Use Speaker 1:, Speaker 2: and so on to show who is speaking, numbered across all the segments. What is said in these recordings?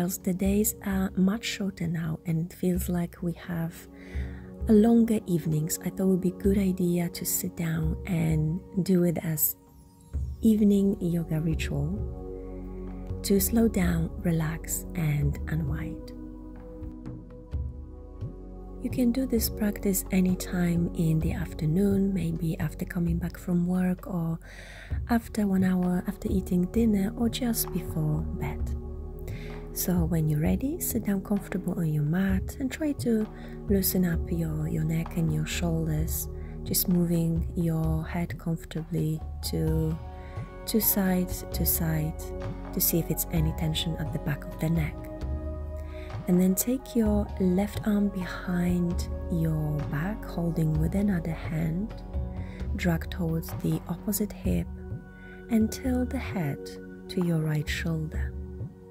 Speaker 1: whilst the days are much shorter now and it feels like we have a longer evenings, I thought it would be a good idea to sit down and do it as evening yoga ritual to slow down, relax, and unwind. You can do this practice anytime in the afternoon, maybe after coming back from work or after 1 hour after eating dinner or just before bed. So when you're ready, sit down comfortable on your mat and try to loosen up your neck and your shoulders, just moving your head comfortably to side to side to see if it's any tension at the back of the neck. And then take your left arm behind your back, holding with another hand, drag towards the opposite hip and tilt the head to your right shoulder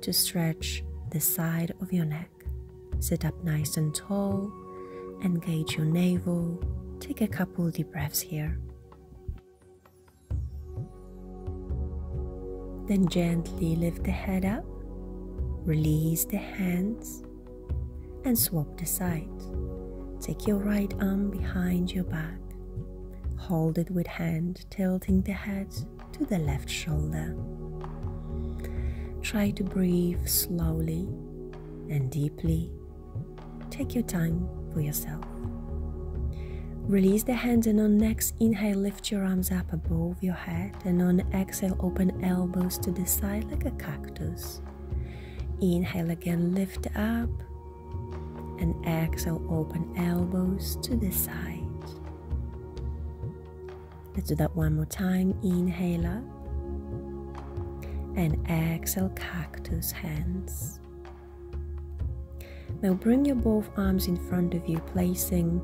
Speaker 1: to stretch the side of your neck. Sit up nice and tall, engage your navel, take a couple deep breaths here. Then gently lift the head up, release the hands and swap the side. Take your right arm behind your back, hold it with hand, tilting the head to the left shoulder. Try to breathe slowly and deeply. Take your time for yourself. Release the hands and on next inhale, lift your arms up above your head and on exhale, open elbows to the side like a cactus. Inhale again, lift up and exhale, open elbows to the side. Let's do that one more time. Inhale up and exhale, cactus hands. Now bring your both arms in front of you, placing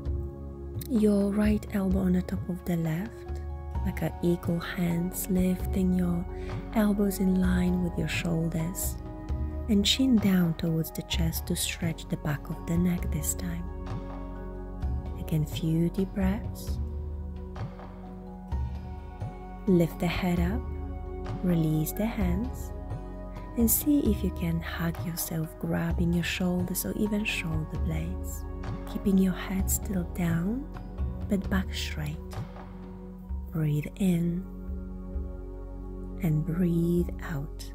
Speaker 1: your right elbow on the top of the left, like an equal hands, lifting your elbows in line with your shoulders and chin down towards the chest to stretch the back of the neck this time. Again, few deep breaths. Lift the head up, release the hands, and see if you can hug yourself, grabbing your shoulders or even shoulder blades, keeping your head still down but back straight. Breathe in and breathe out.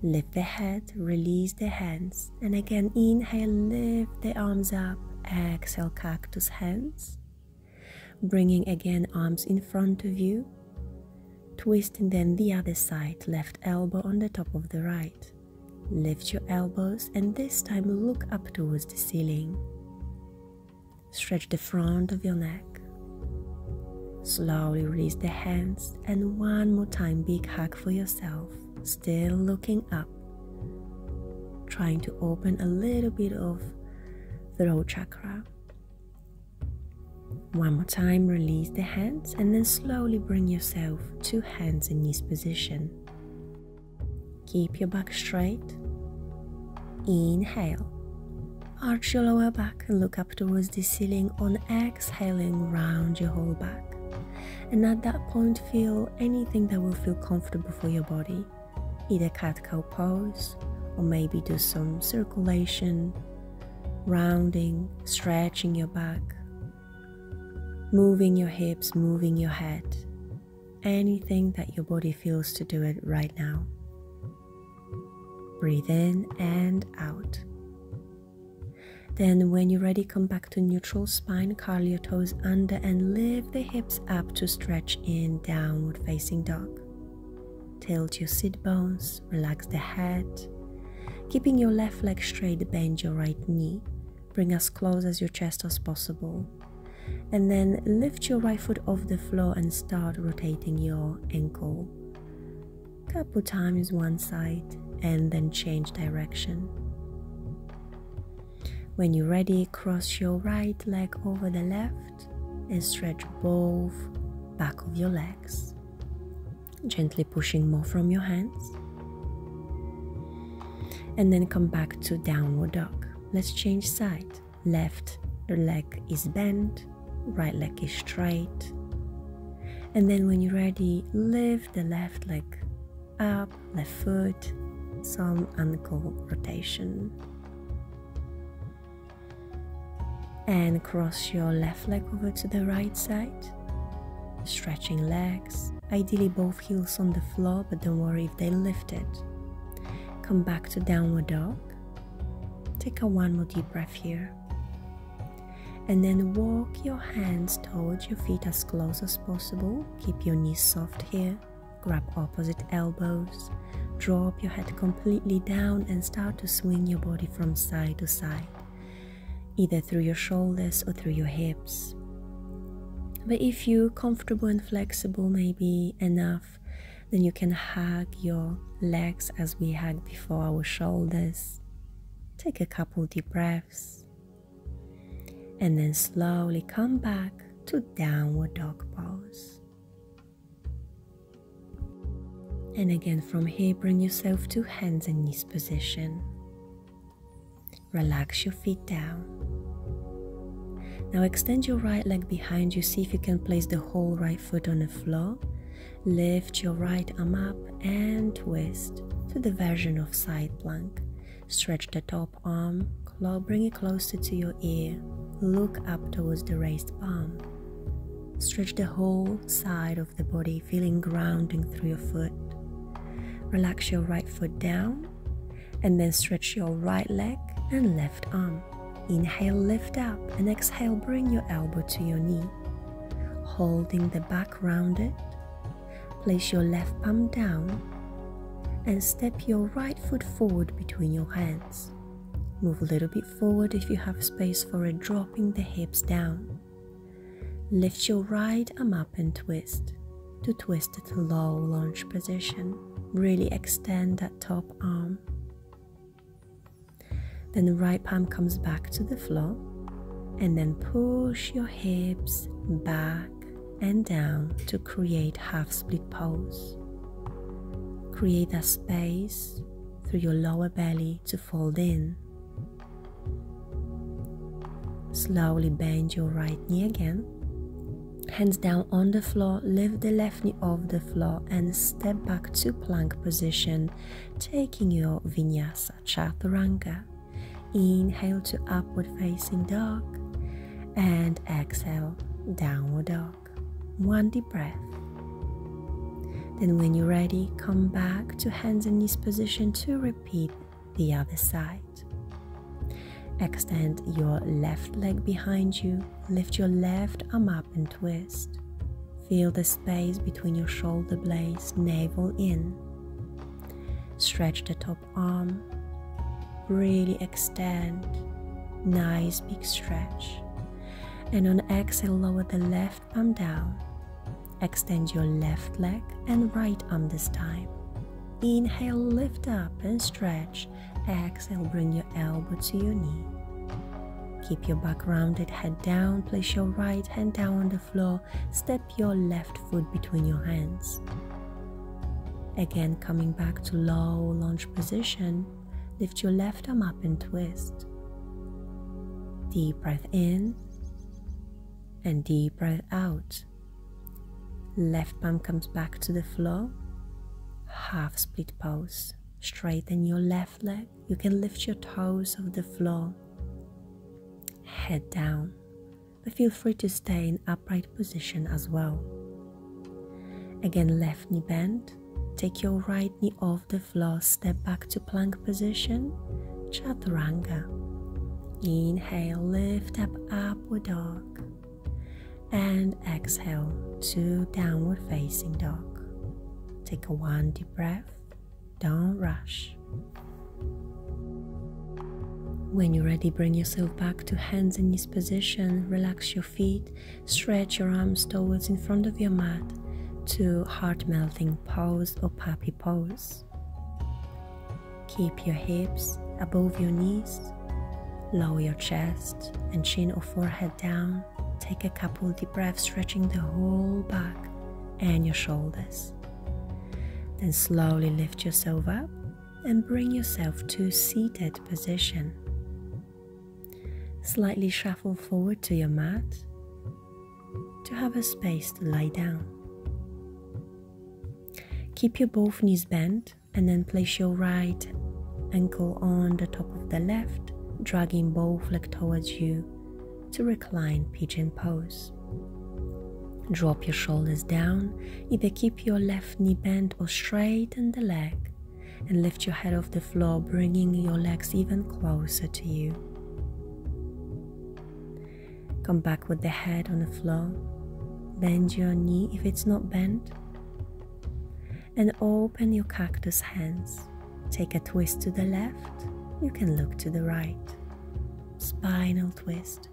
Speaker 1: Lift the head, release the hands, and again inhale, lift the arms up, exhale, cactus hands. Bringing again arms in front of you, twisting then the other side, left elbow on the top of the right. Lift your elbows and this time look up towards the ceiling. Stretch the front of your neck. Slowly release the hands and one more time, big hug for yourself. Still looking up, trying to open a little bit of throat chakra. One more time, release the hands and then slowly bring yourself to hands and knees position. Keep your back straight. Inhale, arch your lower back and look up towards the ceiling. On exhaling, round your whole back, and at that point feel anything that will feel comfortable for your body. Either cat-cow pose or maybe do some circulation, rounding, stretching your back, moving your hips, moving your head, anything that your body feels to do it right now. Breathe in and out. Then when you're ready, come back to neutral spine, curl your toes under and lift the hips up to stretch in, downward facing dog. Tilt your sit bones, relax the head. Keeping your left leg straight, bend your right knee. Bring as close as your chest as possible. And then lift your right foot off the floor and start rotating your ankle. Couple times one side and then change direction. When you're ready, cross your right leg over the left and stretch both back of your legs. Gently pushing more from your hands. And then come back to downward dog. Let's change side. Left leg is bent, right leg is straight. And then when you're ready, lift the left leg up, left foot, some ankle rotation. And cross your left leg over to the right side, stretching legs, ideally both heels on the floor, but don't worry if they lifted. Come back to downward dog. Take a one more deep breath here. And then walk your hands towards your feet as close as possible. Keep your knees soft here. Grab opposite elbows. Drop your head completely down and start to swing your body from side to side, either through your shoulders or through your hips. But if you're comfortable and flexible, maybe enough, then you can hug your legs as we hugged before, our shoulders. Take a couple deep breaths. And then slowly come back to downward dog pose. And again from here, bring yourself to hands and knees position. Relax your feet down. Now extend your right leg behind you. See if you can place the whole right foot on the floor. Lift your right arm up and twist to the version of side plank. Stretch the top arm, bring it closer to your ear. Look up towards the raised palm. Stretch the whole side of the body, feeling grounding through your foot. Relax your right foot down and then stretch your right leg and left arm. Inhale, lift up, and exhale, bring your elbow to your knee. Holding the back rounded, place your left palm down and step your right foot forward between your hands. Move a little bit forward if you have space for it, dropping the hips down. Lift your right arm up and twist to twisted low lunge position. Really extend that top arm. Then the right palm comes back to the floor, and then push your hips back and down to create half split pose. Create a space through your lower belly to fold in. Slowly bend your right knee again. Hands down on the floor, lift the left knee off the floor and step back to plank position, taking your vinyasa chaturanga. Inhale to upward facing dog and exhale, downward dog. One deep breath. Then when you're ready, come back to hands and knees position to repeat the other side. Extend your left leg behind you, lift your left arm up and twist. Feel the space between your shoulder blades, navel in. Stretch the top arm, really extend, nice big stretch. And on exhale, lower the left palm down. Extend your left leg and right arm this time. Inhale, lift up and stretch. Exhale, bring your elbow to your knee. Keep your back rounded, head down. Place your right hand down on the floor. Step your left foot between your hands. Again, coming back to low lunge position. Lift your left arm up and twist. Deep breath in and deep breath out. Left palm comes back to the floor. Half split pose. Straighten your left leg. You can lift your toes off the floor. Head down, but feel free to stay in upright position as well. Again, left knee bend. Take your right knee off the floor. Step back to plank position. Chaturanga. Inhale, lift up, upward dog. And exhale to downward facing dog. Take a one deep breath. Don't rush. When you're ready, bring yourself back to hands and knees position. Relax your feet. Stretch your arms towards in front of your mat to heart-melting pose or puppy pose. Keep your hips above your knees. Lower your chest and chin or forehead down. Take a couple deep breaths, stretching the whole back and your shoulders. Then slowly lift yourself up and bring yourself to seated position. Slightly shuffle forward to your mat to have a space to lie down. Keep your both knees bent And then place your right ankle on the top of the left, dragging both legs towards you to recline pigeon pose. Drop your shoulders down, either keep your left knee bent or straighten the leg, and lift your head off the floor, bringing your legs even closer to you. Come back with the head on the floor, bend your knee if it's not bent, and open your cactus hands. Take a twist to the left, you can look to the right. Spinal twist.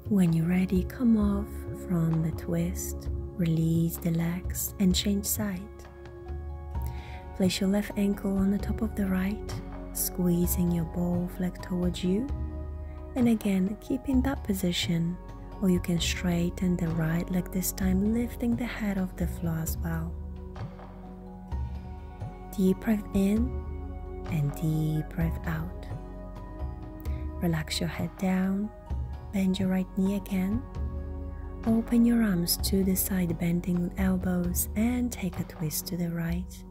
Speaker 1: When you're ready, come off from the twist, release the legs and change side. Place your left ankle on the top of the right, squeezing your both legs towards you, and again keep in that position, or you can straighten the right leg this time, lifting the head off the floor as well. Deep breath in and deep breath out. Relax your head down. Bend your right knee again. Open your arms to the side, bending with elbows, and take a twist to the right,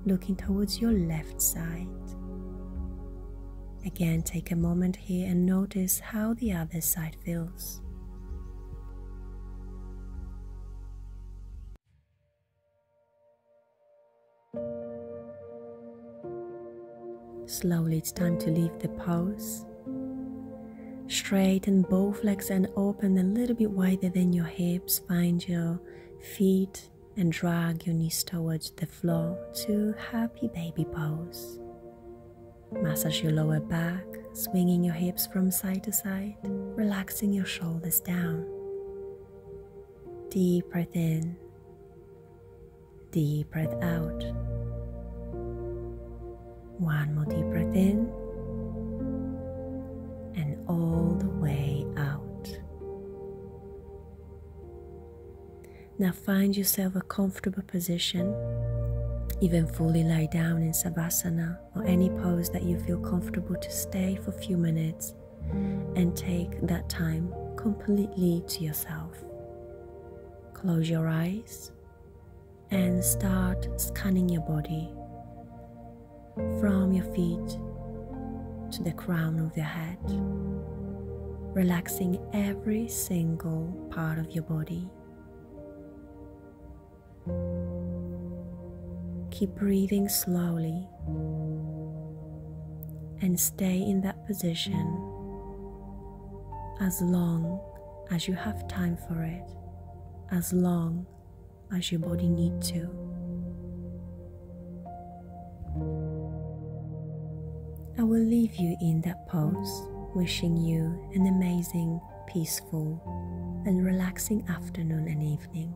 Speaker 1: looking towards your left side. Again, take a moment here and notice how the other side feels. Slowly, it's time to leave the pose. Straighten both legs and open a little bit wider than your hips. Find your feet and drag your knees towards the floor to happy baby pose. Massage your lower back, swinging your hips from side to side, relaxing your shoulders down. Deep breath in, deep breath out. One more deep breath in, and all the way out. Now find yourself a comfortable position, even fully lie down in Savasana or any pose that you feel comfortable to stay for a few minutes and take that time completely to yourself. Close your eyes and start scanning your body from your feet to the crown of your head, relaxing every single part of your body. Keep breathing slowly and stay in that position as long as you have time for it, as long as your body needs to. I will leave you in that pose, wishing you an amazing, peaceful, and relaxing afternoon and evening.